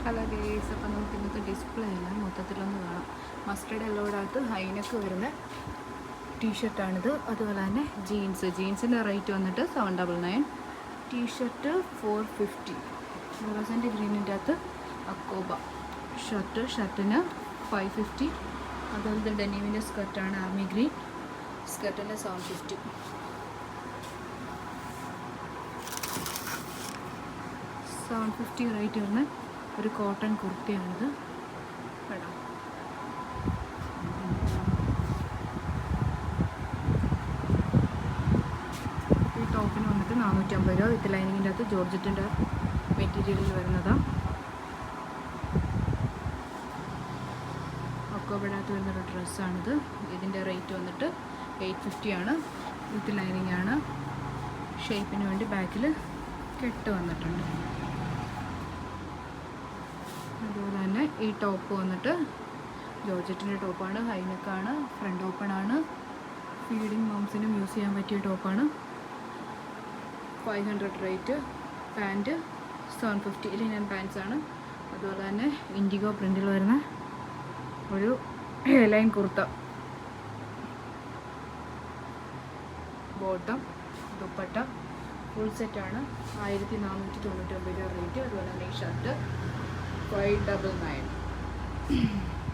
Hello guys, അപ്പോൾ നമുക്ക് ഇന്നത്തെ ഡിസ്പ്ലേ എല്ലാം മൊത്തത്തിലൊന്ന് കാണാം. മസ്റ്റർഡ് യെല്ലോടകത്ത് ഹൈനെക്ക് വരുന്ന ടീഷർട്ടാണിത്. അതുപോലെ തന്നെ ജീൻസിൻ്റെ റേറ്റ് വന്നിട്ട് 799. ടീഷർട്ട് 450. ഫ്ലോറസൻ്റ് ഗ്രീനിൻ്റെ അകത്ത് അക്കോബ. ഷർട്ടിന് 550. അതുപോലെ ഡെനിമിൻ്റെ സ്കർട്ടാണ് ആർമി ഗ്രീൻ. സ്കർട്ടിന് 750. 750 റേറ്റ് വരുന്ന ഒരു കോട്ടൺ കുർത്തിയാണിത്. കേട്ടോ, ഈ ടോപ്പിന് വന്നിട്ട് 450 രൂപ. വിത്ത് ലൈനിങ്ങിൻ്റെ അകത്ത് ജോർജറ്റിൻ്റെ മെറ്റീരിയലിൽ വരുന്നതാണ്. ഒക്കോബിനകത്ത് വരുന്നൊരു ഡ്രസ്സാണിത്. ഇതിൻ്റെ റേറ്റ് വന്നിട്ട് 850 ആണ്. വിത്ത് ലൈനിങ് ആണ്. ഷേപ്പിന് വേണ്ടി ബാക്കിൽ കെട്ട് വന്നിട്ടുണ്ട്. അതുപോലെ തന്നെ ഈ ടോപ്പ് വന്നിട്ട് ജോർജറ്റിൻ്റെ ടോപ്പാണ്. ഹൈനെക്കാണ്, ഫ്രണ്ട് ഓപ്പൺ ആണ്. ഫീഡിങ് മോംസിനും യൂസ് ചെയ്യാൻ പറ്റിയ ടോപ്പാണ്. 500 റേറ്റ്. പാൻറ്റ് 750. ലിനൻ പാൻറ്റ്സാണ്. അതുപോലെ തന്നെ ഇൻഡിഗോ പ്രിൻറ്റിൽ വരുന്ന ഒരു line kurta. Bottom, dupatta full സെറ്റാണ്. 1499 രൂപ റേറ്റ്. അതുപോലെ തന്നെ ഈ ഷർട്ട് 599.